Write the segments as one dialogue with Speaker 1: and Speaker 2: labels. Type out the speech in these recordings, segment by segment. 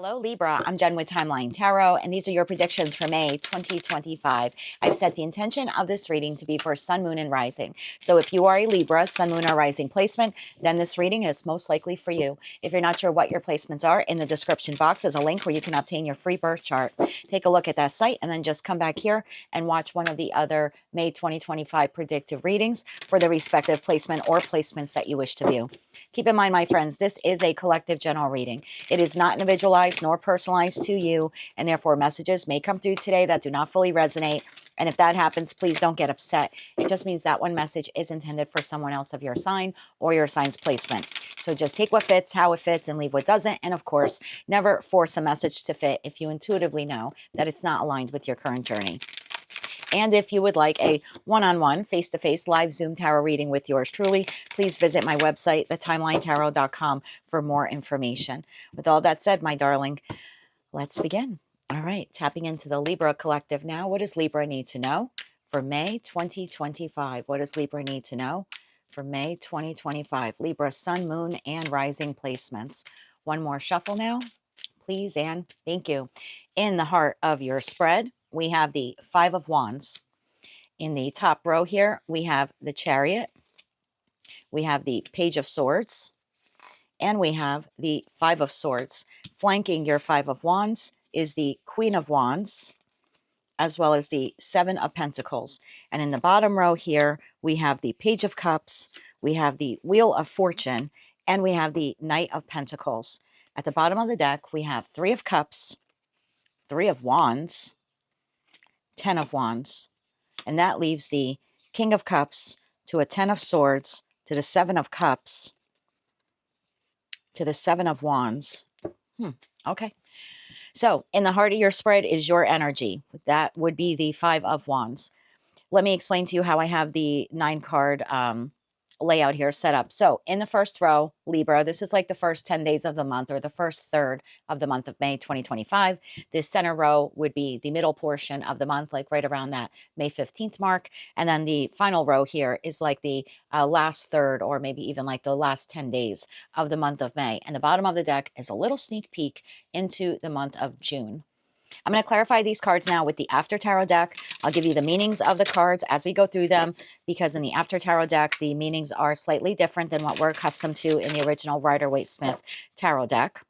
Speaker 1: Hello, Libra. I'm Jen with Timeline Tarot, and these are your predictions for May 2025. I've set the intention of this reading to be for Sun, Moon, and Rising. So if you are a Libra, Sun, Moon, or Rising placement, then this reading is most likely for you. If you're not sure what your placements are, in the description box is a link where you can obtain your free birth chart. Take a look at that site, and then just come back here and watch one of the other May 2025 predictive readings for the respective placement or placements that you wish to view. Keep in mind, my friends, this is a collective general reading. It is not individualized nor personalized to you, and therefore messages may come through today that do not fully resonate. And if that happens, please don't get upset. It just means that one message is intended for someone else of your sign or your sign's placement. So just take what fits, how it fits, and leave what doesn't. And of course, never force a message to fit if you intuitively know that it's not aligned with your current journey. And if you would like a one-on-one, face-to-face live Zoom tarot reading with yours truly, please visit my website, thetimelinetarot.com, for more information. With all that said, my darling, let's begin. All right, tapping into the Libra collective now. What does Libra need to know for May 2025? What does Libra need to know for May 2025? Libra, Sun, Moon, and Rising placements. One more shuffle now, please, and thank you. In the heart of your spread, we have the Five of Wands. In the top row here, we have the Chariot. We have the Page of Swords. And we have the Five of Swords. Flanking your Five of Wands is the Queen of Wands, as well as the Seven of Pentacles. And in the bottom row here, we have the Page of Cups. We have the Wheel of Fortune. And we have the Knight of Pentacles. At the bottom of the deck, we have Three of Cups, Three of Wands, 10 of Wands, and that leaves the King of Cups to a 10 of Swords, to the 7 of Cups, to the 7 of Wands. Okay. So in the heart of your spread is your energy. That would be the 5 of Wands. Let me explain to you how I have the 9-card layout here set up. So in the first row, Libra, this is like the first 10 days of the month, or the first third of the month of May 2025. This center row would be the middle portion of the month, like right around that May 15th mark. And then the final row here is like the last third, or maybe even like the last 10 days of the month of May. And the bottom of the deck is a little sneak peek into the month of June. I'm going to clarify these cards now with the After Tarot deck. I'll give you the meanings of the cards as we go through them, because in the After Tarot deck, the meanings are slightly different than what we're accustomed to in the original Rider-Waite-Smith Tarot deck.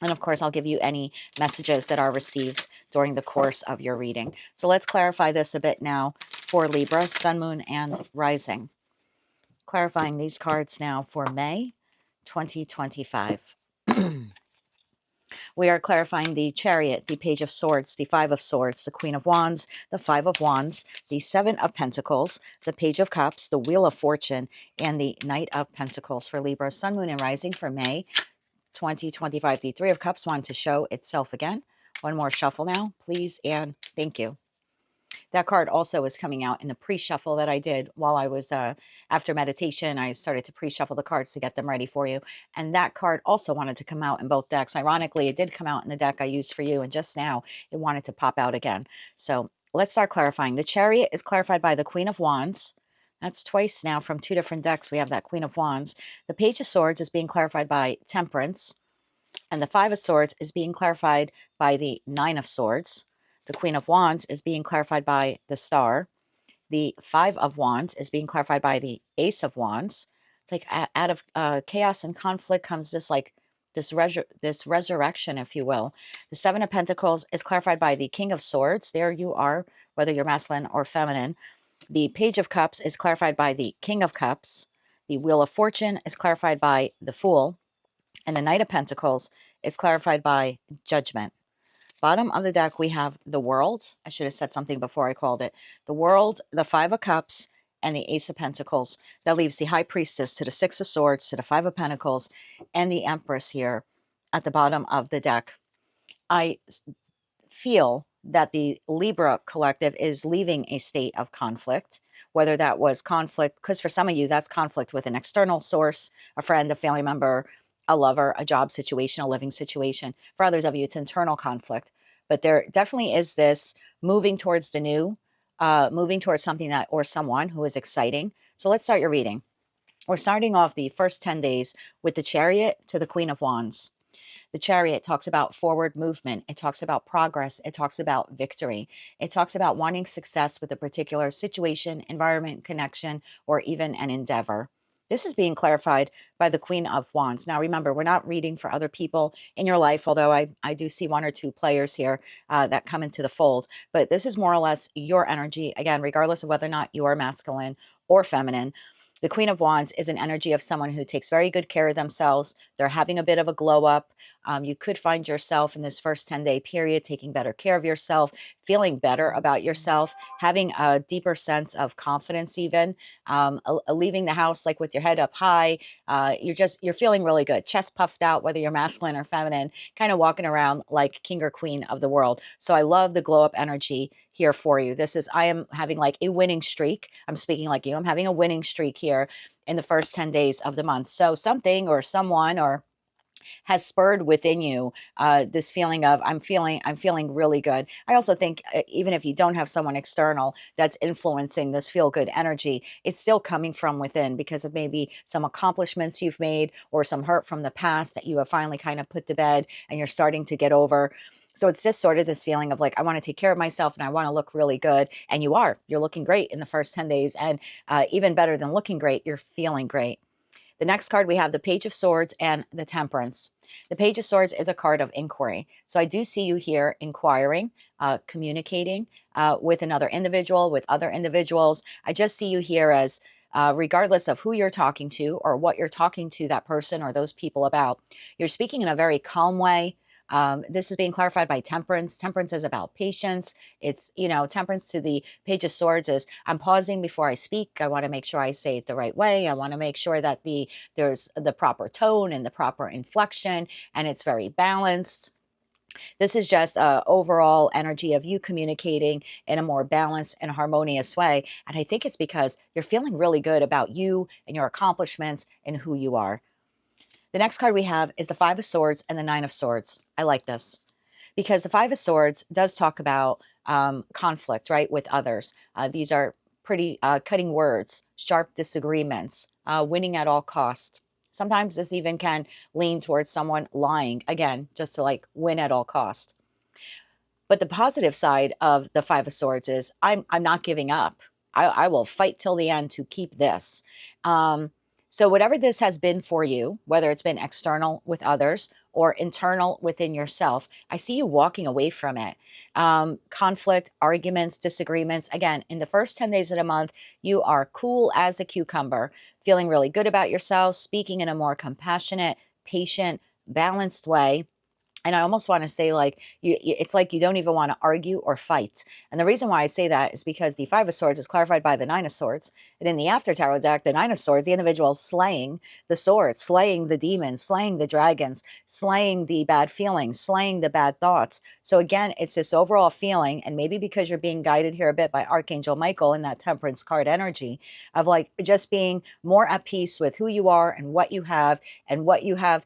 Speaker 1: And of course, I'll give you any messages that are received during the course of your reading. So let's clarify this a bit now for Libra, Sun, Moon, and Rising. Clarifying these cards now for May 2025. We are clarifying the Chariot, the Page of Swords, the 5 of Swords, the Queen of Wands, the 5 of Wands, the 7 of Pentacles, the Page of Cups, the Wheel of Fortune, and the Knight of Pentacles for Libra, Sun, Moon, and Rising for May 2025. The 3 of Cups wanted to show itself again. One more shuffle now, please, and thank you. That card also is coming out in the pre-shuffle that I did while I was, after meditation, I started to pre-shuffle the cards to get them ready for you. And that card also wanted to come out in both decks. Ironically, it did come out in the deck I used for you, and just now it wanted to pop out again. So let's start clarifying. The Chariot is clarified by the Queen of Wands. That's twice now from 2 different decks. We have that Queen of Wands. The Page of Swords is being clarified by Temperance. And the 5 of Swords is being clarified by the 9 of Swords. The Queen of Wands is being clarified by the Star. The 5 of Wands is being clarified by the Ace of Wands. It's like out of chaos and conflict comes this resurrection, if you will. The 7 of Pentacles is clarified by the King of Swords. There you are, whether you're masculine or feminine. The Page of Cups is clarified by the King of Cups. The Wheel of Fortune is clarified by the Fool. And the Knight of Pentacles is clarified by Judgment. Bottom of the deck, we have the World. I should have said something before I called it. The World, the 5 of Cups, and the Ace of Pentacles. That leaves the High Priestess to the 6 of Swords, to the 5 of Pentacles, and the Empress here at the bottom of the deck. I feel that the Libra collective is leaving a state of conflict, whether that was conflict, because for some of you, that's conflict with an external source, a friend, a family member, a lover, a job situation, a living situation. For others of you, it's internal conflict. But there definitely is this moving towards the new, moving towards something that, or someone who is exciting. So let's start your reading. We're starting off the first 10 days with the Chariot to the Queen of Wands. The Chariot talks about forward movement. It talks about progress. It talks about victory. It talks about wanting success with a particular situation, environment, connection, or even an endeavor. This is being clarified by the Queen of Wands. Now, remember, we're not reading for other people in your life, although I do see one or two players here that come into the fold. But this is more or less your energy, again, regardless of whether or not you are masculine or feminine. The Queen of Wands is an energy of someone who takes very good care of themselves. They're having a bit of a glow up. You could find yourself in this first 10-day period taking better care of yourself, feeling better about yourself, having a deeper sense of confidence even, leaving the house like with your head up high. You're feeling really good, chest puffed out, whether you're masculine or feminine, kind of walking around like king or queen of the world. So I love the glow up energy here for you. I am having like a winning streak. I'm speaking like you. I'm having a winning streak here in the first 10 days of the month. So something or someone or has spurred within you this feeling of I'm feeling really good. I also think even if you don't have someone external that's influencing this feel good energy, it's still coming from within because of maybe some accomplishments you've made or some hurt from the past that you have finally kind of put to bed and you're starting to get over. So it's just sort of this feeling of like, I want to take care of myself and I want to look really good. And you're looking great in the first 10 days. And even better than looking great, you're feeling great. The next card, we have the Page of Swords and the Temperance. The Page of Swords is a card of inquiry. So I do see you here inquiring, communicating with another individual, with other individuals. I just see you here as regardless of who you're talking to or what you're talking to that person or those people about, you're speaking in a very calm way. This is being clarified by Temperance. Temperance is about patience. It's, Temperance to the Page of Swords is I'm pausing before I speak. I want to make sure I say it the right way. I want to make sure that there's the proper tone and the proper inflection, and it's very balanced. This is just overall energy of you communicating in a more balanced and harmonious way. And I think it's because you're feeling really good about you and your accomplishments and who you are. The next card we have is the Five of Swords and the Nine of Swords. I like this because the Five of Swords does talk about conflict, right, with others. These are pretty cutting words, sharp disagreements, winning at all cost. Sometimes this even can lean towards someone lying, again, just to like win at all cost. But the positive side of the Five of Swords is I'm not giving up. I will fight till the end to keep this. So whatever this has been for you, whether it's been external with others or internal within yourself, I see you walking away from it. Conflict, arguments, disagreements. Again, in the first 10 days of the month, you are cool as a cucumber, feeling really good about yourself, speaking in a more compassionate, patient, balanced way. And I almost want to say like it's like you don't even want to argue or fight. And the reason why I say that is because the Five of Swords is clarified by the Nine of Swords. And in the After Tarot deck, the Nine of Swords, the individual slaying the swords, slaying the demons, slaying the dragons, slaying the bad feelings, slaying the bad thoughts. So again, it's this overall feeling, and maybe because you're being guided here a bit by Archangel Michael in that Temperance card energy of like just being more at peace with who you are and what you have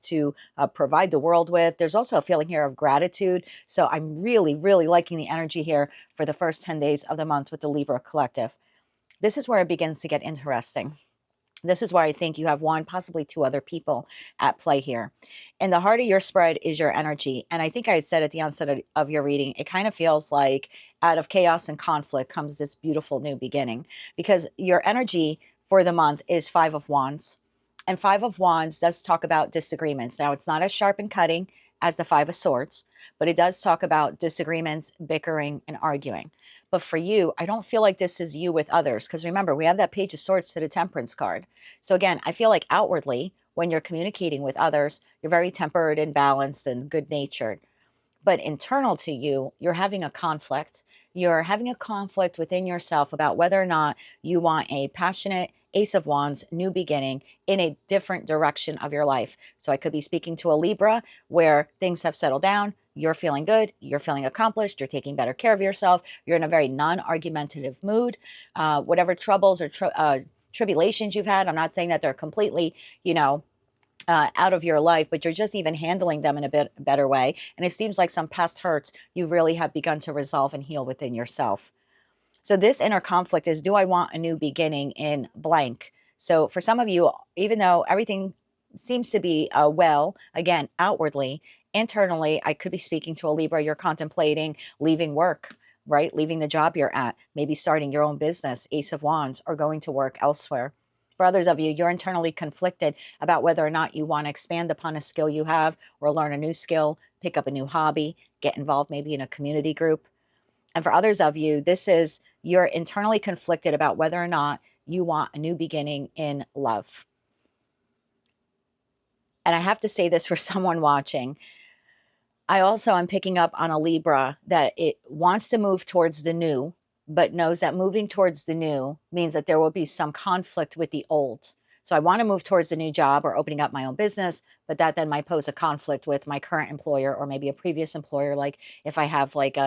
Speaker 1: to provide the world with. There's also a feeling here of gratitude. So I'm really, really liking the energy here for the first 10 days of the month with the Libra collective. This is where it begins to get interesting. This is why I think you have one, possibly two other people at play here. In the heart of your spread is your energy. And I think I said at the onset of your reading, it kind of feels like out of chaos and conflict comes this beautiful new beginning, because your energy for the month is Five of Wands. And Five of Wands does talk about disagreements. Now, it's not as sharp and cutting as the Five of Swords, but it does talk about disagreements, bickering, and arguing. But for you, I don't feel like this is you with others, because remember, we have that Page of Swords to the Temperance card. So again, I feel like outwardly, when you're communicating with others, you're very tempered and balanced and good-natured. But internal to you, you're having a conflict. You're having a conflict within yourself about whether or not you want a passionate Ace of Wands new beginning in a different direction of your life. So I could be speaking to a Libra where things have settled down. You're feeling good. You're feeling accomplished. You're taking better care of yourself. You're in a very non-argumentative mood. Whatever troubles or tribulations you've had, I'm not saying that they're completely, out of your life, but you're just even handling them in a bit better way. And it seems like some past hurts you really have begun to resolve and heal within yourself. So this inner conflict is, do I want a new beginning in blank? So for some of you, even though everything seems to be well, again, outwardly, Internally, I could be speaking to a Libra. You're contemplating leaving work, right? Leaving the job you're at, maybe starting your own business, Ace of Wands, or going to work elsewhere. For others of you, you're internally conflicted about whether or not you want to expand upon a skill you have or learn a new skill, pick up a new hobby, get involved maybe in a community group. And for others of you, this is you're internally conflicted about whether or not you want a new beginning in love. And I have to say this for someone watching. I also am picking up on a Libra that it wants to move towards the new, but knows that moving towards the new means that there will be some conflict with the old. So I want to move towards the new job or opening up my own business, but that then might pose a conflict with my current employer or maybe a previous employer. Like if I have like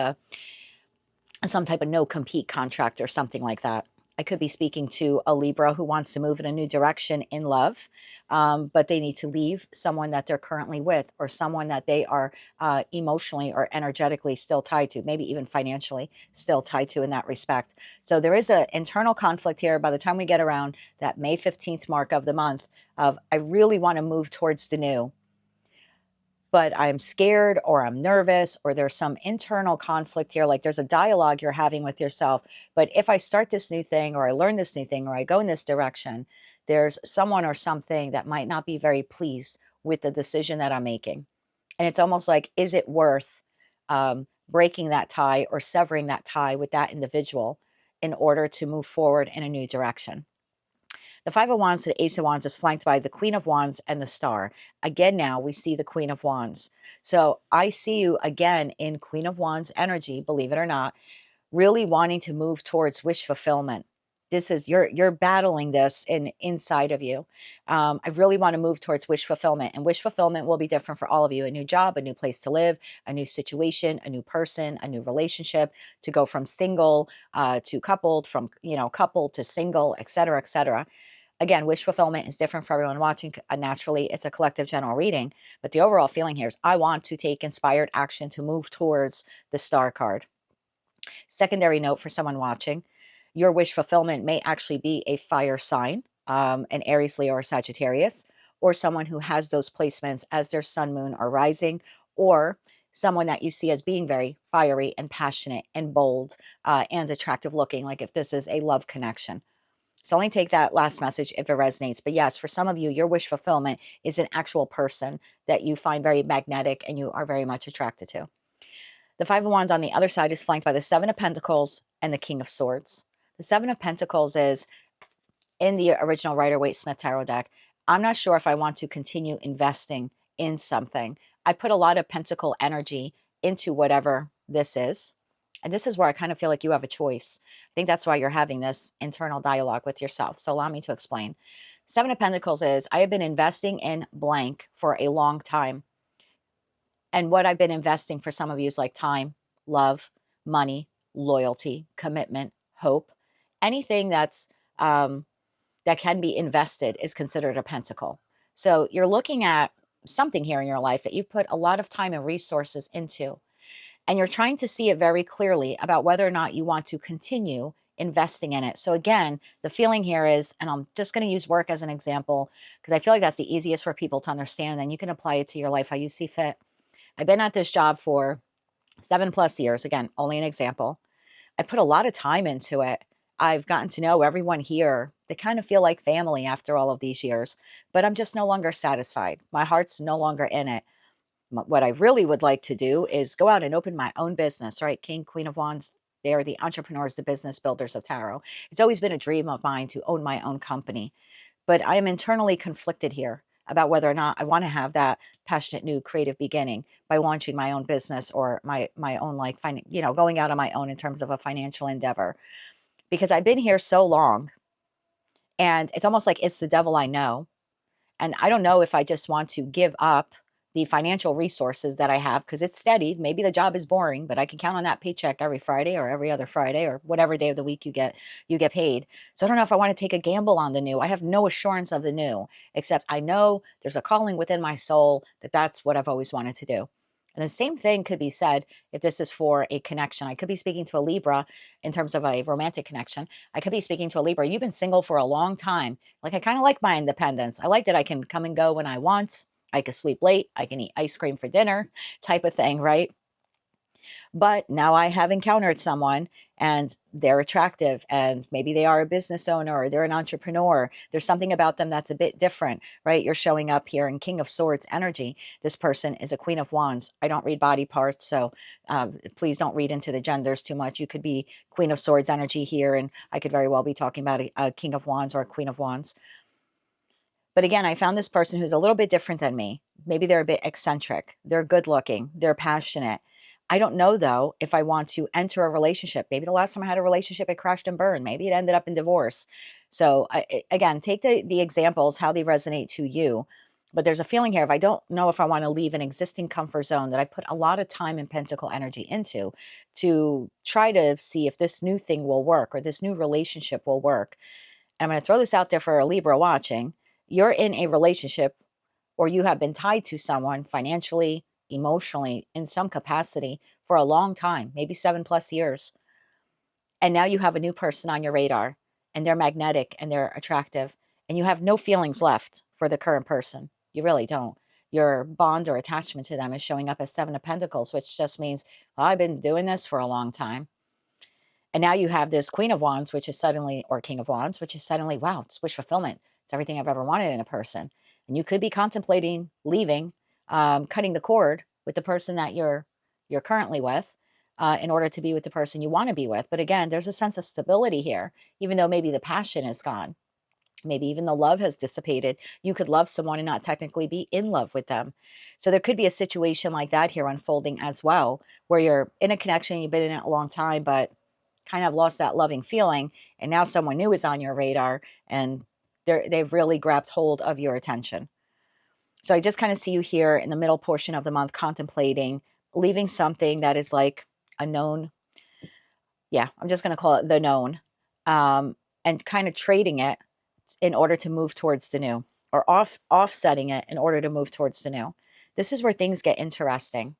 Speaker 1: some type of no compete contract or something like that. I could be speaking to a Libra who wants to move in a new direction in love, but they need to leave someone that they're currently with or someone that they are emotionally or energetically still tied to, maybe even financially still tied to in that respect. So there is an internal conflict here by the time we get around that May 15th mark of the month of I really want to move towards the new, but I'm scared or I'm nervous or there's some internal conflict here. Like there's a dialogue you're having with yourself. But if I start this new thing or I learn this new thing or I go in this direction, there's someone or something that might not be very pleased with the decision that I'm making. And it's almost like, is it worth breaking that tie or severing that tie with that individual in order to move forward in a new direction? The Five of Wands to the Ace of Wands is flanked by the Queen of Wands and the Star. Again, now we see the Queen of Wands. So I see you again in Queen of Wands energy, believe it or not, really wanting to move towards wish fulfillment. This is you're battling this inside of you. I really want to move towards wish fulfillment, and wish fulfillment will be different for all of you. A new job, a new place to live, a new situation, a new person, a new relationship. To go from single to coupled, from coupled to single, etc., etc. Again, wish fulfillment is different for everyone watching. Naturally, it's a collective general reading, but the overall feeling here is I want to take inspired action to move towards the Star card. Secondary note for someone watching, your wish fulfillment may actually be a fire sign, an Aries, Leo, or Sagittarius, or someone who has those placements as their sun, moon, or rising, or someone that you see as being very fiery and passionate and bold and attractive looking, like if this is a love connection. So only take that last message if it resonates. But yes, for some of you, your wish fulfillment is an actual person that you find very magnetic and you are very much attracted to. The Five of Wands on the other side is flanked by the Seven of Pentacles and the King of Swords. The Seven of Pentacles is in the original Rider-Waite-Smith Tarot deck. I'm not sure if I want to continue investing in something. I put a lot of pentacle energy into whatever this is. And this is where I kind of feel like you have a choice. I think that's why you're having this internal dialogue with yourself. So allow me to explain. Seven of Pentacles is I have been investing in blank for a long time. And what I've been investing for some of you is like time, love, money, loyalty, commitment, hope. Anything that's that can be invested is considered a pentacle. So you're looking at something here in your life that you've put a lot of time and resources into. And you're trying to see it very clearly about whether or not you want to continue investing in it. So again, the feeling here is, and I'm just going to use work as an example, because I feel like that's the easiest for people to understand. And then you can apply it to your life how you see fit. I've been at this job for 7+ years. Again, only an example. I put a lot of time into it. I've gotten to know everyone here. They kind of feel like family after all of these years, but I'm just no longer satisfied. My heart's no longer in it. What I really would like to do is go out and open my own business, right? King, Queen of Wands, they're the entrepreneurs, the business builders of tarot. It's always been a dream of mine to own my own company, but I am internally conflicted here about whether or not I want to have that passionate new creative beginning by launching my own business or my own going out on my own in terms of a financial endeavor, because I've been here so long and it's almost like it's the devil I know. And I don't know if I just want to give up the financial resources that I have because it's steady. Maybe the job is boring, but I can count on that paycheck every Friday or every other Friday or whatever day of the week you get paid. So I don't know if I want to take a gamble on the new. I have no assurance of the new, except I know there's a calling within my soul that that's what I've always wanted to do. And the same thing could be said if this is for a connection. I could be speaking to a Libra in terms of a romantic connection. I could be speaking to a Libra. You've been single for a long time. Like, I kind of like my independence. I like that I can come and go when I want. I could sleep late. I can eat ice cream for dinner type of thing, right? But now I have encountered someone and they're attractive and maybe they are a business owner or they're an entrepreneur. There's something about them that's a bit different, right? You're showing up here in King of Swords energy. This person is a Queen of Wands. I don't read body parts, so please don't read into the genders too much. You could be Queen of Swords energy here, and I could very well be talking about a King of Wands or a Queen of Wands. But again, I found this person who's a little bit different than me. Maybe they're a bit eccentric. They're good looking. They're passionate. I don't know, though, if I want to enter a relationship. Maybe the last time I had a relationship, it crashed and burned. Maybe it ended up in divorce. So again, take the examples, how they resonate to you. But there's a feeling here, if I don't know if I want to leave an existing comfort zone that I put a lot of time and pentacle energy into to try to see if this new thing will work or this new relationship will work. And I'm going to throw this out there for a Libra watching. You're in a relationship or you have been tied to someone financially, emotionally, in some capacity for a long time, maybe 7+ years. And now you have a new person on your radar and they're magnetic and they're attractive and you have no feelings left for the current person. You really don't. Your bond or attachment to them is showing up as 7 of Pentacles, which just means, well, I've been doing this for a long time. And now you have this Queen of Wands, which is suddenly, or King of Wands, which is suddenly, wow, it's wish fulfillment. It's everything I've ever wanted in a person. And you could be contemplating leaving, cutting the cord with the person that you're currently with in order to be with the person you want to be with. But again, there's a sense of stability here, even though maybe the passion is gone. Maybe even the love has dissipated. You could love someone and not technically be in love with them. So there could be a situation like that here unfolding as well, where you're in a connection, you've been in it a long time, but kind of lost that loving feeling. And now someone new is on your radar and they've really grabbed hold of your attention. So I just kind of see you here in the middle portion of the month contemplating leaving something that is like a known. Yeah, I'm just going to call it the known, and kind of trading it in order to move towards the new, or offsetting it in order to move towards the new. This is where things get interesting.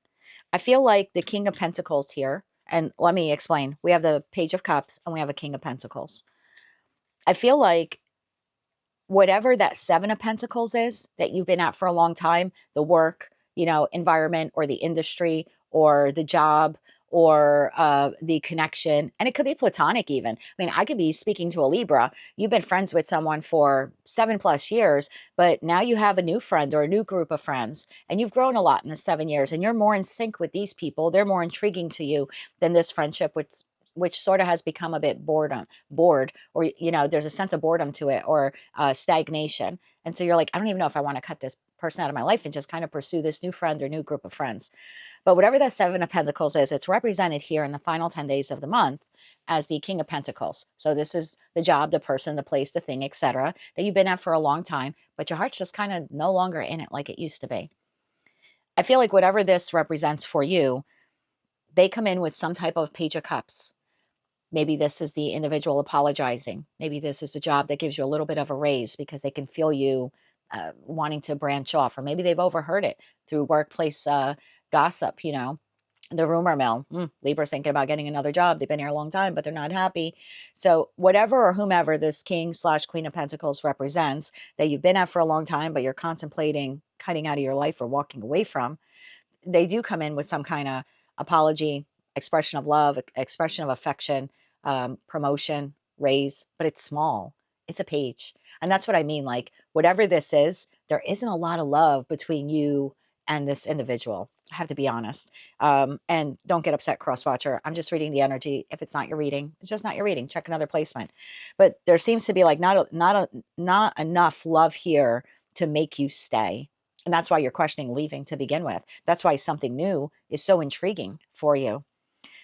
Speaker 1: I feel like the King of Pentacles here, and let me explain. We have the Page of Cups and we have a King of Pentacles. I feel like whatever that 7 of Pentacles is that you've been at for a long time, the work, environment or the industry or the job or the connection, and it could be platonic even. I mean, I could be speaking to a Libra. You've been friends with someone for 7+ years, but now you have a new friend or a new group of friends, and you've grown a lot in the 7 years, and you're more in sync with these people. They're more intriguing to you than this friendship, which sort of has become a bit bored, or there's a sense of boredom to it, or stagnation. And so you're like, I don't even know if I want to cut this person out of my life and just kind of pursue this new friend or new group of friends. But whatever that 7 of Pentacles is, it's represented here in the final 10 days of the month as the King of Pentacles. So this is the job, the person, the place, the thing, etc., that you've been at for a long time, but your heart's just kind of no longer in it like it used to be. I feel like whatever this represents for you, they come in with some type of Page of Cups. Maybe this is the individual apologizing. Maybe this is a job that gives you a little bit of a raise because they can feel you wanting to branch off. Or maybe they've overheard it through workplace gossip, the rumor mill. Libra's thinking about getting another job. They've been here a long time, but they're not happy. So whatever or whomever this King/Queen of Pentacles represents that you've been at for a long time, but you're contemplating cutting out of your life or walking away from, they do come in with some kind of apology, expression of love, expression of affection, promotion, raise, but it's small. It's a page. And that's what I mean. Like, whatever this is, there isn't a lot of love between you and this individual. I have to be honest. And don't get upset, cross-watcher. I'm just reading the energy. If it's not your reading, it's just not your reading. Check another placement. But there seems to be like not enough love here to make you stay. And that's why you're questioning leaving to begin with. That's why something new is so intriguing for you.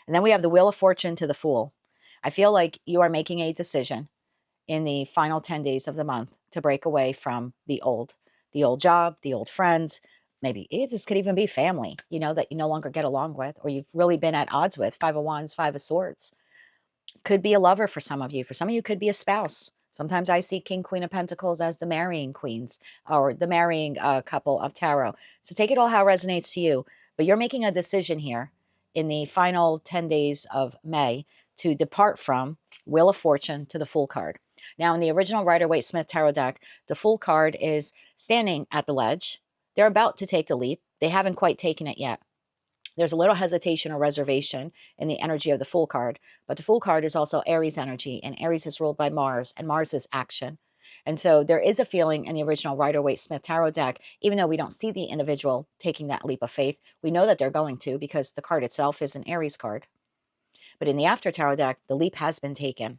Speaker 1: And then we have the Wheel of Fortune to the Fool. I feel like you are making a decision in the final 10 days of the month to break away from the old job, the old friends. Maybe this could even be family, that you no longer get along with, or you've really been at odds with. 5 of Wands, 5 of Swords. Could be a lover for some of you. For some of you, could be a spouse. Sometimes I see King, Queen of Pentacles as the marrying queens or the marrying couple of tarot. So take it all how it resonates to you. But you're making a decision here in the final 10 days of May to depart from Wheel of Fortune to the Fool card. Now, in the original Rider-Waite-Smith tarot deck, the Fool card is standing at the ledge. They're about to take the leap. They haven't quite taken it yet. There's a little hesitation or reservation in the energy of the Fool card, but the Fool card is also Aries energy, and Aries is ruled by Mars, and Mars is action. And so there is a feeling in the original Rider-Waite-Smith tarot deck, even though we don't see the individual taking that leap of faith, we know that they're going to, because the card itself is an Aries card. But in the After Tarot deck, the leap has been taken.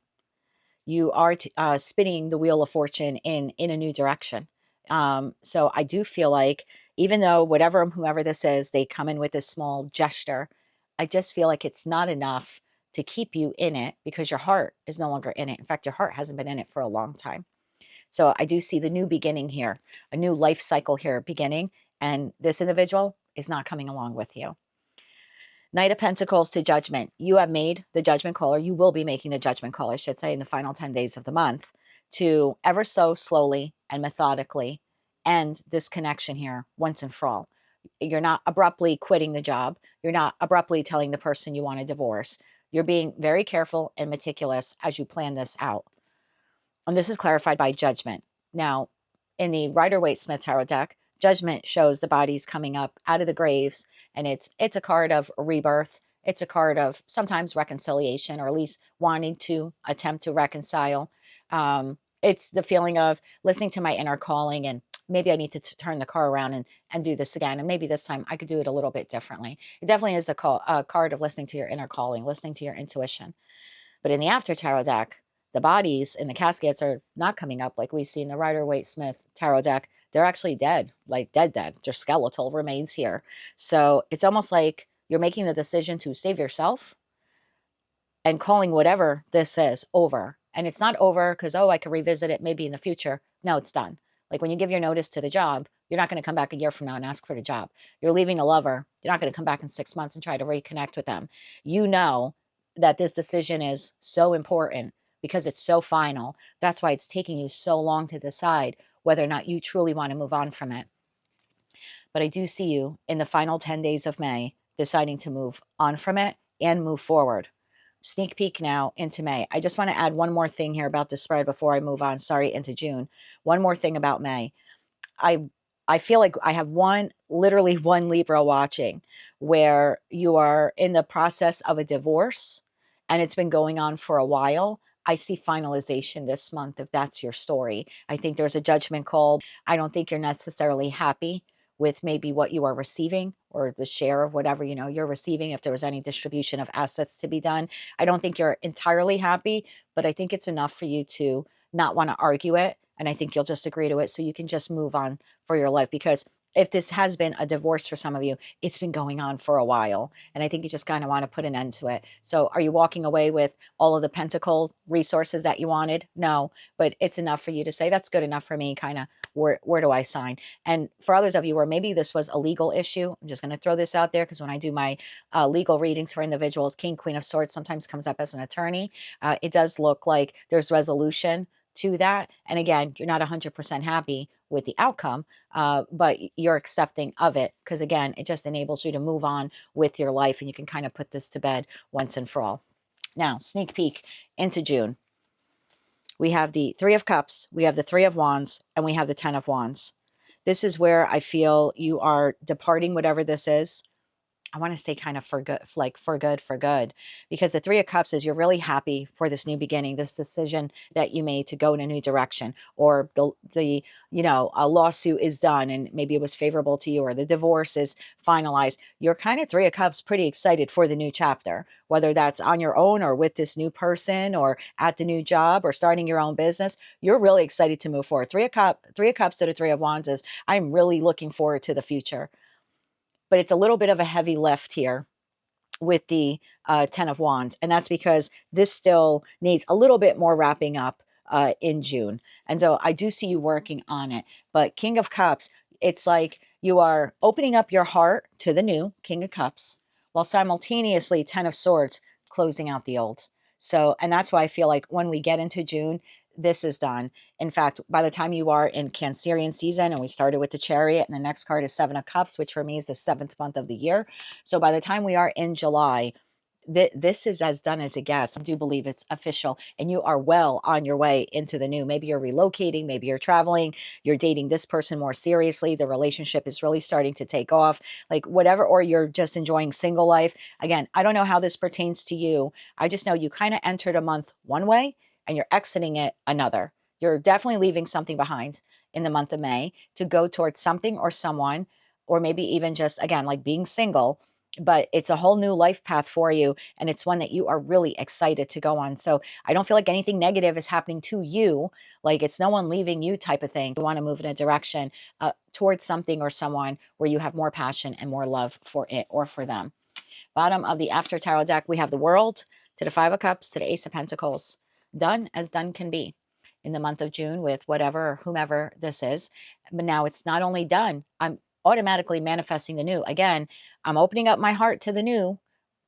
Speaker 1: You are spinning the wheel of fortune in a new direction. So I do feel like, even though whoever this is, they come in with a small gesture, I just feel like it's not enough to keep you in it, because your heart is no longer in it. In fact, your heart hasn't been in it for a long time. So I do see the new beginning here, a new life cycle here beginning, and this individual is not coming along with you. Knight of Pentacles to Judgment. You have made the judgment call, or you will be making the judgment call, I should say, in the final 10 days of the month, to ever so slowly and methodically end this connection here once and for all. You're not abruptly quitting the job. You're not abruptly telling the person you want a divorce. You're being very careful and meticulous as you plan this out. And this is clarified by Judgment. Now, in the Rider-Waite-Smith tarot deck, Judgment shows the bodies coming up out of the graves, and it's a card of rebirth. It's a card of sometimes reconciliation, or at least wanting to attempt to reconcile. It's the feeling of listening to my inner calling, and maybe I need to turn the car around and do this again, and maybe this time I could do it a little bit differently. It definitely is a card of listening to your inner calling, listening to your intuition. But in the After Tarot deck, the bodies in the caskets are not coming up like we see in the Rider-Waite-Smith tarot deck. They're actually dead, like dead. Their skeletal remains here. So it's almost like you're making the decision to save yourself and calling whatever this is over. And it's not over because, oh, I could revisit it maybe in the future. No, it's done. Like when you give your notice to the job, you're not going to come back a year from now and ask for the job. You're leaving a lover. You're not going to come back in 6 months and try to reconnect with them. You know that this decision is so important because it's so final. That's why it's taking you so long to decide whether or not you truly want to move on from it. But I do see you in the final 10 days of May deciding to move on from it and move forward. Sneak peek now into May. I just want to add one more thing here about the spread before I move on, into June. One more thing about May. I feel like I have literally one Libra watching, where you are in the process of a divorce and it's been going on for a while. I see finalization this month if that's your story. I think there's a judgment call. I don't think you're necessarily happy with maybe what you are receiving, or the share of whatever you're receiving, if there was any distribution of assets to be done. I don't think you're entirely happy, but I think it's enough for you to not want to argue it. And I think you'll just agree to it so you can just move on for your life. Because if this has been a divorce for some of you, it's been going on for a while. And I think you just kind of want to put an end to it. So are you walking away with all of the pentacle resources that you wanted? No, but it's enough for you to say, that's good enough for me, kind of, where do I sign? And for others of you where maybe this was a legal issue, I'm just going to throw this out there, because when I do my legal readings for individuals, King, Queen of Swords sometimes comes up as an attorney. It does look like there's resolution to that. And again, you're not 100% happy with the outcome, but you're accepting of it, because again, it just enables you to move on with your life, and you can kind of put this to bed once and for all. Now, sneak peek into June. We have the Three of Cups, we have the Three of Wands, and we have the Ten of Wands. This is where I feel you are departing whatever this is. I want to say kind of for good, because the Three of Cups is you're really happy for this new beginning, this decision that you made to go in a new direction, or a lawsuit is done and maybe it was favorable to you, or the divorce is finalized. You're kind of Three of Cups, pretty excited for the new chapter, whether that's on your own or with this new person or at the new job or starting your own business. You're really excited to move forward. Three of Cups to the Three of Wands is I'm really looking forward to the future. But it's a little bit of a heavy lift here with the Ten of Wands. And that's because this still needs a little bit more wrapping up in June. And so I do see you working on it. But King of Cups, it's like you are opening up your heart to the new King of Cups, while simultaneously Ten of Swords closing out the old. So, and that's why I feel like when we get into June, this is done. In fact, by the time you are in Cancerian season, and we started with the Chariot, and the next card is Seven of Cups, which for me is the 7th month of the year. So by the time we are in July, this is as done as it gets. I do believe it's official, and you are well on your way into the new. Maybe you're relocating, maybe you're traveling, you're dating this person more seriously, the relationship is really starting to take off, like whatever, or you're just enjoying single life. Again, I don't know how this pertains to you. I just know you kind of entered a month one way and you're exiting it another. You're definitely leaving something behind in the month of May to go towards something or someone, or maybe even just, again, like being single, but it's a whole new life path for you. And it's one that you are really excited to go on. So I don't feel like anything negative is happening to you. Like it's no one leaving you type of thing. You want to move in a direction towards something or someone where you have more passion and more love for it or for them. Bottom of the After Tarot deck, we have the World to the Five of Cups to the Ace of Pentacles. Done as done can be in the month of June with whatever or whomever this is. But now it's not only done, I'm automatically manifesting the new. Again, I'm opening up my heart to the new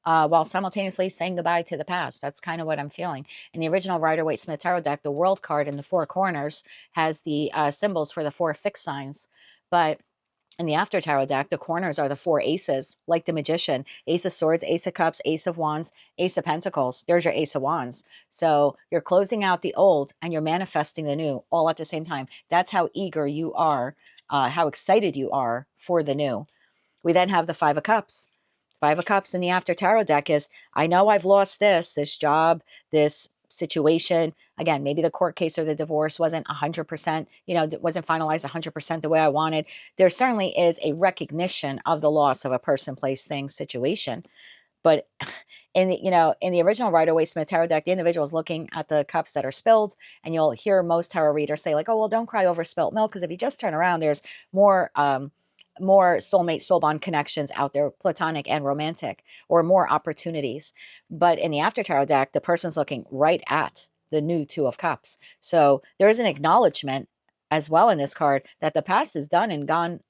Speaker 1: while simultaneously saying goodbye to the past. That's kind of what I'm feeling. In the original Rider-Waite-Smith Tarot deck, the World card in the four corners has the symbols for the four fixed signs. But in the After Tarot deck, the corners are the four aces, like the Magician. Ace of Swords, Ace of Cups, Ace of Wands, Ace of Pentacles. There's your Ace of Wands. So you're closing out the old and you're manifesting the new all at the same time. That's how eager you are, how excited you are for the new. We then have the Five of Cups. Five of Cups in the After Tarot deck is, I know I've lost this job, this situation. Again, maybe the court case or the divorce wasn't 100%, wasn't finalized 100% the way I wanted. There certainly is a recognition of the loss of a person, place, thing, situation. But in the original Rider-Waite-Smith Tarot deck, the individual is looking at the cups that are spilled, and you'll hear most tarot readers say like, oh, well, don't cry over spilt milk, because if you just turn around, there's more soulmate, soul bond connections out there, platonic and romantic, or more opportunities. But in the After Tarot deck, the person's looking right at the new Two of Cups. So there is an acknowledgement as well in this card that the past is done and gone,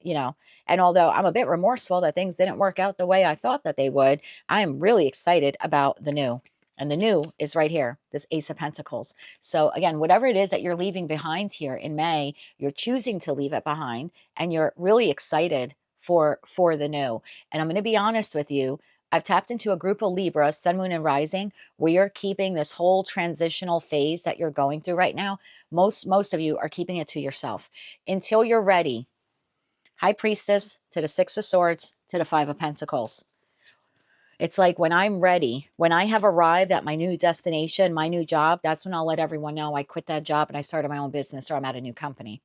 Speaker 1: and although I'm a bit remorseful that things didn't work out the way I thought that they would, I am really excited about the new. And the new is right here, this Ace of Pentacles. So again, whatever it is that you're leaving behind here in May, you're choosing to leave it behind, and you're really excited for the new. And I'm going to be honest with you, I've tapped into a group of Libra, Sun, Moon, and Rising, where you're keeping this whole transitional phase that you're going through right now. Most of you are keeping it to yourself until you're ready. High Priestess to the Six of Swords to the Five of Pentacles. It's like when I'm ready, when I have arrived at my new destination, my new job, that's when I'll let everyone know I quit that job and I started my own business, or I'm at a new company.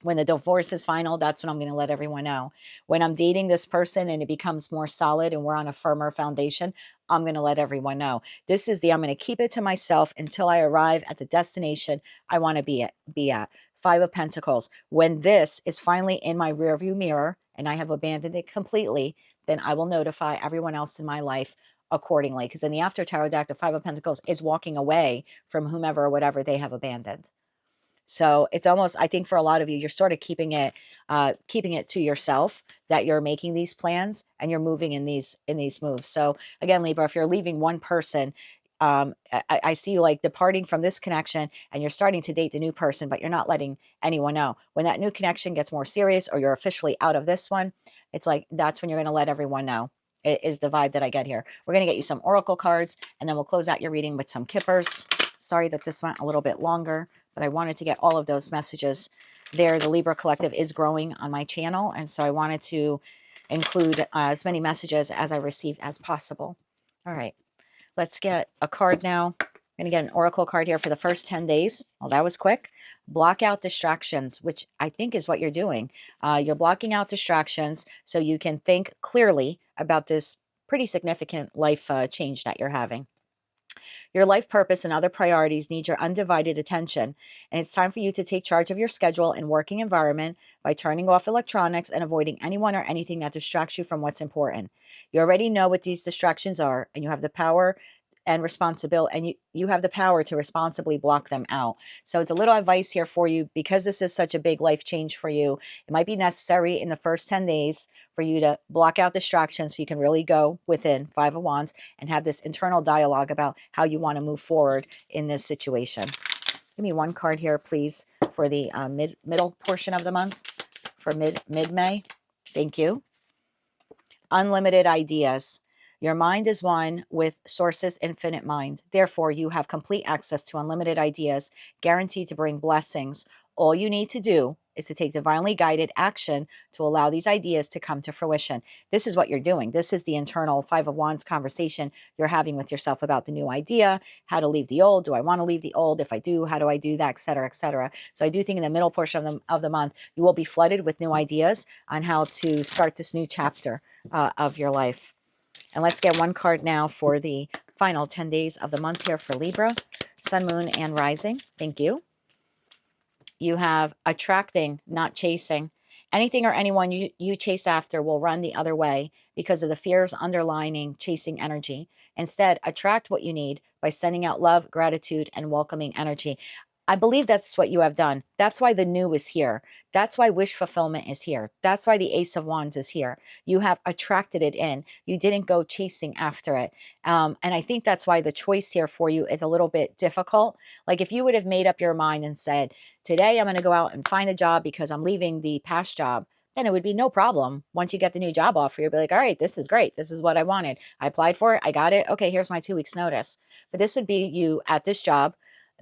Speaker 1: When the divorce is final, that's when I'm going to let everyone know. When I'm dating this person and it becomes more solid and we're on a firmer foundation, I'm going to let everyone know. This is I'm going to keep it to myself until I arrive at the destination I want to be at. Five of Pentacles. When this is finally in my rearview mirror and I have abandoned it completely, then I will notify everyone else in my life accordingly. Because in the After Tarot deck, the Five of Pentacles is walking away from whomever or whatever they have abandoned. So it's almost, I think for a lot of you, you're sort of keeping it to yourself, that you're making these plans and you're moving in these moves. So again, Libra, if you're leaving one person, I see you like departing from this connection and you're starting to date the new person, but you're not letting anyone know. When that new connection gets more serious or you're officially out of this one, it's like, that's when you're going to let everyone know. It is the vibe that I get here. We're going to get you some oracle cards and then we'll close out your reading with some kippers. Sorry that this went a little bit longer, but I wanted to get all of those messages there. The Libra Collective is growing on my channel, and so I wanted to include as many messages as I received as possible. All right, let's get a card now. I'm going to get an oracle card here for the first 10 days. Well, that was quick. Block out distractions, which I think is what you're doing. You're blocking out distractions so you can think clearly about this pretty significant life change that you're having. Your life purpose and other priorities need your undivided attention, and it's time for you to take charge of your schedule and working environment by turning off electronics and avoiding anyone or anything that distracts you from what's important. You already know what these distractions are, and you have the power and responsibility, and you have the power to responsibly block them out. So it's a little advice here for you, because this is such a big life change for you. It might be necessary in the first 10 days for you to block out distractions so you can really go within, Five of Wands, and have this internal dialogue about how you want to move forward in this situation. Give me one card here, please, for the middle portion of the month, for mid-May. Thank you. Unlimited ideas. Your mind is one with Source's infinite mind. Therefore, you have complete access to unlimited ideas, guaranteed to bring blessings. All you need to do is to take divinely guided action to allow these ideas to come to fruition. This is what you're doing. This is the internal Five of Wands conversation you're having with yourself about the new idea, how to leave the old. Do I want to leave the old? If I do, how do I do that, et cetera, et cetera. So I do think in the middle portion of the month, you will be flooded with new ideas on how to start this new chapter of your life. And let's get one card now for the final 10 days of the month here for Libra, Sun, Moon, and Rising. Thank you. You have attracting, not chasing. Anything or anyone you chase after will run the other way because of the fears underlining chasing energy. Instead, attract what you need by sending out love, gratitude, and welcoming energy. I believe that's what you have done. That's why the new is here. That's why wish fulfillment is here. That's why the Ace of Wands is here. You have attracted it in. You didn't go chasing after it. And I think that's why the choice here for you is a little bit difficult. Like if you would have made up your mind and said, today I'm going to go out and find a job because I'm leaving the past job, then it would be no problem. Once you get the new job offer, you'll be like, all right, this is great. This is what I wanted. I applied for it. I got it. Okay, here's my 2 weeks notice. But this would be you at this job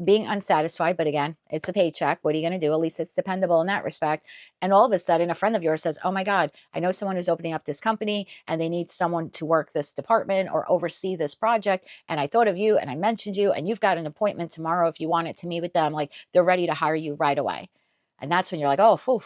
Speaker 1: being unsatisfied. But again, it's a paycheck. What are you going to do? At least it's dependable in that respect. And all of a sudden, a friend of yours says, oh my God, I know someone who's opening up this company and they need someone to work this department or oversee this project. And I thought of you and I mentioned you and you've got an appointment tomorrow if you wanted to meet with them. Like they're ready to hire you right away. And that's when you're like, oh, whew,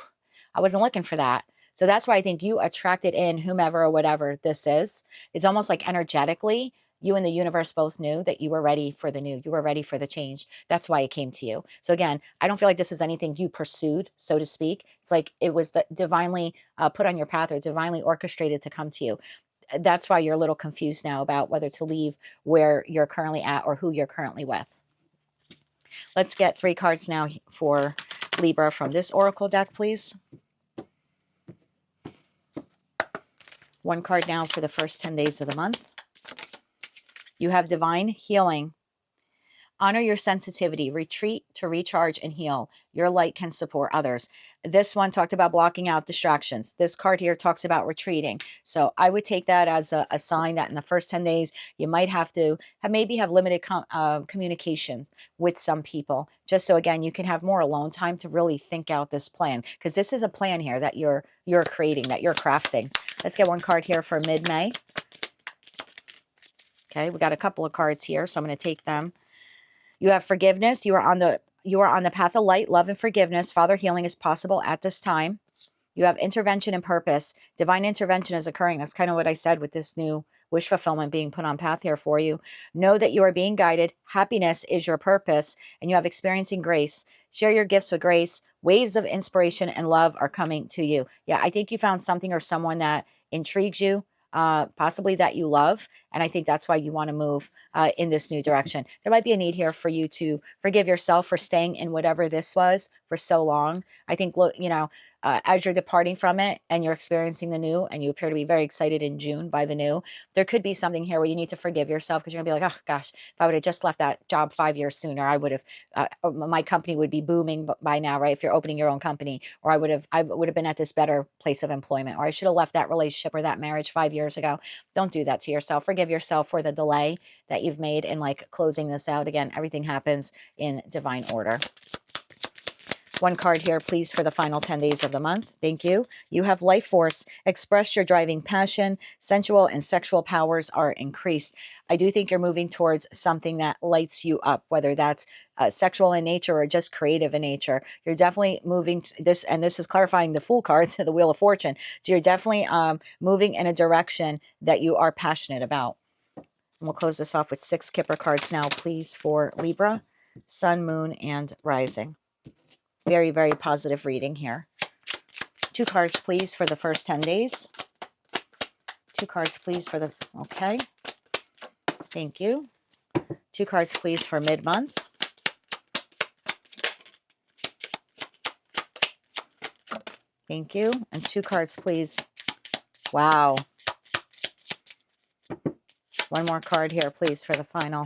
Speaker 1: I wasn't looking for that. So that's why I think you attracted in whomever or whatever this is. It's almost like energetically, you and the universe both knew that you were ready for the new. You were ready for the change. That's why it came to you. So again, I don't feel like this is anything you pursued, so to speak. It's like it was divinely put on your path or divinely orchestrated to come to you. That's why you're a little confused now about whether to leave where you're currently at or who you're currently with. Let's get 3 cards now for Libra from this oracle deck, please. 1 card now for the first 10 days of the month. You have divine healing. Honor your sensitivity. Retreat to recharge and heal. Your light can support others. This one talked about blocking out distractions. This card here talks about retreating. So I would take that as a sign that in the first 10 days, you might have to maybe have limited communication with some people. Just so, again, you can have more alone time to really think out this plan. Because this is a plan here that you're creating, that you're crafting. Let's get 1 card here for mid-May. Okay, we got a couple of cards here, so I'm going to take them. You have forgiveness. You are on the path of light, love, and forgiveness. Father healing is possible at this time. You have intervention and purpose. Divine intervention is occurring. That's kind of what I said with this new wish fulfillment being put on path here for you. Know that you are being guided. Happiness is your purpose, and you have experiencing grace. Share your gifts with grace. Waves of inspiration and love are coming to you. Yeah, I think you found something or someone that intrigues you. Possibly that you love. And I think that's why you want to move in this new direction. There might be a need here for you to forgive yourself for staying in whatever this was for so long. I think, look, as you're departing from it and you're experiencing the new and you appear to be very excited in June by the new, there could be something here where you need to forgive yourself because you're going to be like, oh gosh, if I would have just left that job 5 years sooner, I would have, my company would be booming by now, right? If you're opening your own company, or I would have been at this better place of employment, or I should have left that relationship or that marriage 5 years ago. Don't do that to yourself. Forgive yourself for the delay that you've made in like closing this out. Again, everything happens in divine order. 1 card here, please, for the final 10 days of the month. Thank you. You have life force. Express your driving passion. Sensual and sexual powers are increased. I do think you're moving towards something that lights you up, whether that's sexual in nature or just creative in nature. You're definitely moving to this, and this is clarifying the Fool card to the Wheel of Fortune. So you're definitely moving in a direction that you are passionate about. And we'll close this off with 6 Kipper cards now, please, for Libra, Sun, Moon, and Rising. Very, very positive reading here. 2 cards, please, for the first 10 days. 2 cards, please, for the... Okay. Thank you. 2 cards, please, for mid-month. Thank you. And 2 cards, please. Wow. 1 more card here, please, for the final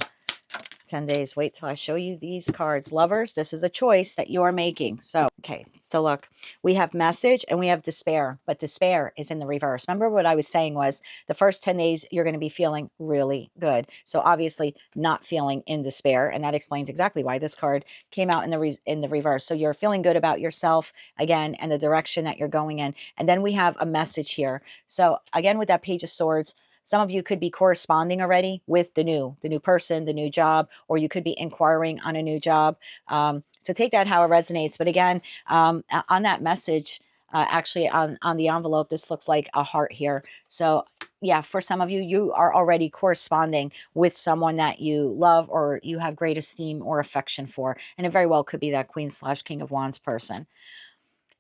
Speaker 1: 10 days. Wait till I show you these cards. Lovers, this is a choice that you are making. So, okay, So look, we have message and we have despair, but despair is in the reverse. Remember what I was saying was the first 10 days, you're going to be feeling really good. So obviously not feeling in despair. And that explains exactly why this card came out in the reverse. So you're feeling good about yourself again and the direction that you're going in. And then we have a message here. So again, with that Page of Swords, some of you could be corresponding already with the new person, the new job, or you could be inquiring on a new job. So take that how it resonates. But again, on that message, actually on the envelope, this looks like a heart here. So yeah, for some of you, you are already corresponding with someone that you love or you have great esteem or affection for. And it very well could be that Queen/King of Wands person.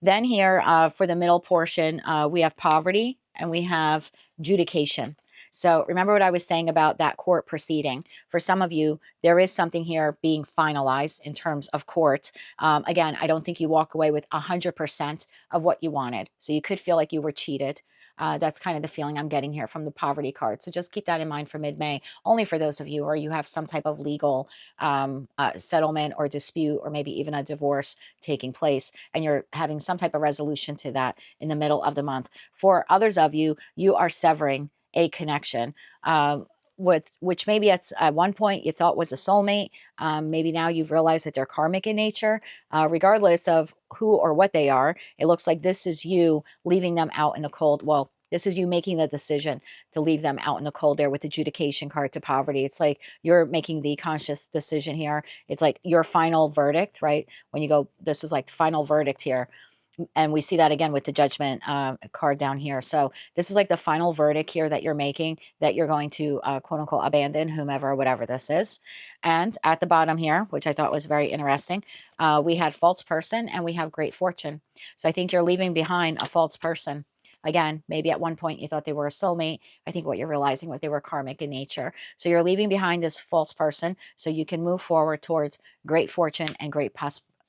Speaker 1: Then here for the middle portion, we have poverty and we have judication. So remember what I was saying about that court proceeding. For some of you, there is something here being finalized in terms of court. Again, I don't think you walk away with 100% of what you wanted. So you could feel like you were cheated. That's kind of the feeling I'm getting here from the poverty card. So just keep that in mind for mid-May, only for those of you or you have some type of legal settlement or dispute or maybe even a divorce taking place and you're having some type of resolution to that in the middle of the month. For others of you, you are severing a connection which maybe at one point you thought was a soulmate. Maybe now you've realized that they're karmic in nature. Regardless of who or what they are, it looks like this is you leaving them out in the cold. Well, this is you making the decision to leave them out in the cold there with the adjudication card to poverty. It's like you're making the conscious decision here. It's like your final verdict, right? When you go, this is like the final verdict here. And we see that again with the judgment card down here. So this is like the final verdict here that you're making, that you're going to quote unquote abandon whomever, whatever this is. And at the bottom here, which I thought was very interesting, we had false person and we have great fortune. So I think you're leaving behind a false person. Again, maybe at one point you thought they were a soulmate. I think what you're realizing was they were karmic in nature. So you're leaving behind this false person so you can move forward towards great fortune and great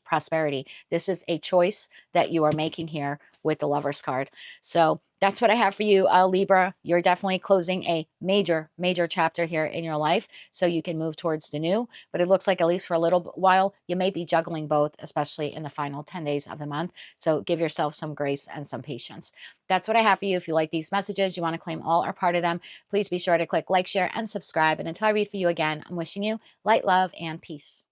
Speaker 1: prosperity. This is a choice that you are making here with the Lovers card. So that's what I have for you, Libra. You're definitely closing a major chapter here in your life so you can move towards the new. But it looks like at least for a little while, you may be juggling both, especially in the final 10 days of the month. So give yourself some grace and some patience. That's what I have for you. If you like these messages, you want to claim all or part of them, please be sure to click like, share, and subscribe. And until I read for you again, I'm wishing you light, love, and peace.